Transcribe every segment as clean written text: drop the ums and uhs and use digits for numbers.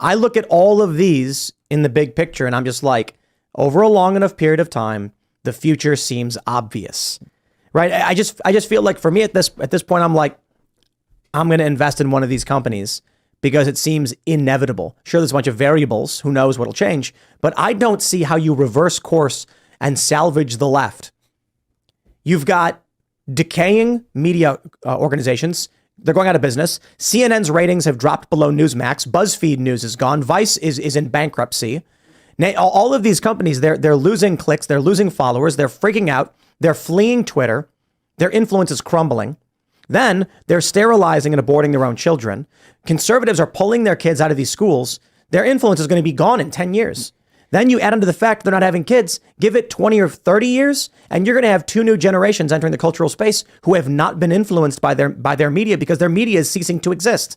I look at all of these in the big picture and I'm just like, over a long enough period of time, the future seems obvious, right? I just feel like for me at this point, I'm like, I'm going to invest in one of these companies because it seems inevitable. Sure, there's a bunch of variables. Who knows what'll change? But I don't see how you reverse course and salvage the left. You've got decaying media organizations. They're going out of business. CNN's ratings have dropped below Newsmax. BuzzFeed News is gone. Vice is in bankruptcy. Now, all of these companies, they're losing clicks. They're losing followers. They're freaking out. They're fleeing Twitter. Their influence is crumbling. Then they're sterilizing and aborting their own children. Conservatives are pulling their kids out of these schools. Their influence is going to be gone in 10 years. Then you add into the fact they're not having kids, give it 20 or 30 years, and you're going to have two new generations entering the cultural space who have not been influenced by their media because their media is ceasing to exist.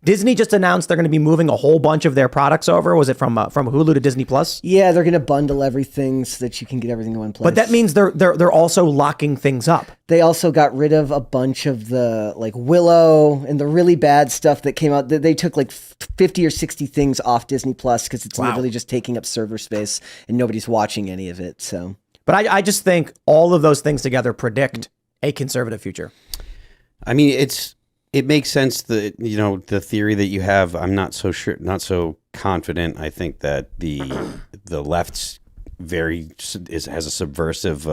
Disney just announced they're going to be moving a whole bunch of their products over. Was it from Hulu to Disney Plus? Yeah, they're going to bundle everything so that you can get everything in one place. But that means they're also locking things up. They also got rid of a bunch of the like Willow and the really bad stuff that came out. They took like 50 or 60 things off Disney Plus because it's literally just taking up server space and nobody's watching any of it. So, but I just think all of those things together predict a conservative future. I mean, it makes sense that, you know, the theory that you have. I'm not so sure, not so confident. I think that the left's has a subversive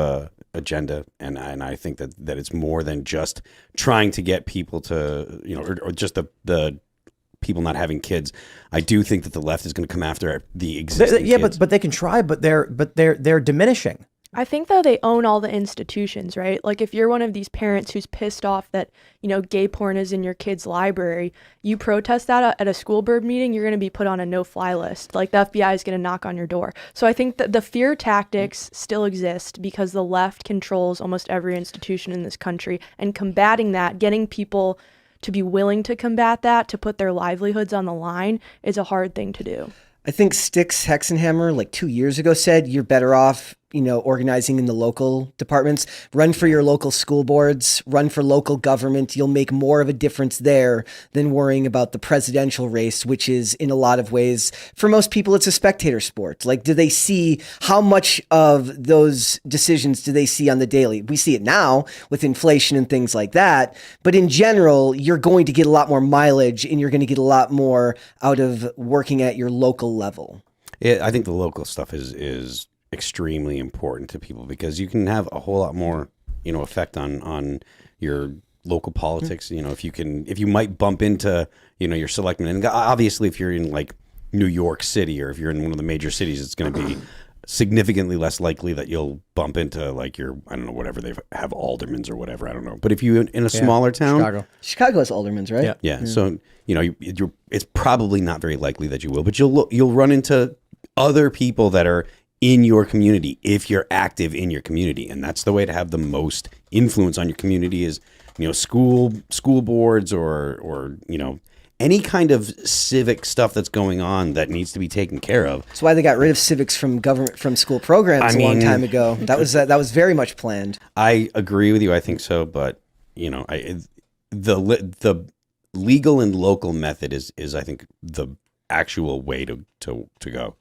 agenda, and I think that it's more than just trying to get people to, you know, or just the people not having kids. I do think that the left is going to come after the existing kids. but they can try, but they're diminishing. I think though they own all the institutions, right? Like if you're one of these parents who's pissed off that, you know, gay porn is in your kid's library, you protest that at a school board meeting, you're going to be put on a no-fly list. Like the FBI is going to knock on your door. So I think that the fear tactics still exist because the left controls almost every institution in this country, and combating that, getting people to be willing to combat that, to put their livelihoods on the line, is a hard thing to do. I think Styx Hexenhammer like 2 years ago said you're better off, you know, organizing in the local departments. Run for your local school boards, run for local government. You'll make more of a difference there than worrying about the presidential race, which is in a lot of ways, for most people, it's a spectator sport. Like, do they see how much of those decisions do they see on the daily? We see it now with inflation and things like that. But in general, you're going to get a lot more mileage and you're going to get a lot more out of working at your local level. I think the local stuff is extremely important to people because you can have a whole lot more, you know, effect on your local politics. You know, if you might bump into, you know, your selectmen, and obviously if you're in like New York City or if you're in one of the major cities, it's going to be significantly less likely that you'll bump into like your, I don't know, whatever they have aldermans or whatever, I don't know. But if you in a smaller town, Chicago has aldermans, right? Yeah. So, you know, it's probably not very likely that you will, but you'll run into other people that are in your community if you're active in your community, and that's the way to have the most influence on your community is, you know, school boards or you know, any kind of civic stuff that's going on that needs to be taken care of. That's why they got rid of civics from school programs a long time ago. That was very much planned. I agree with you. I think so, but you know, the legal and local method is I think the actual way to go.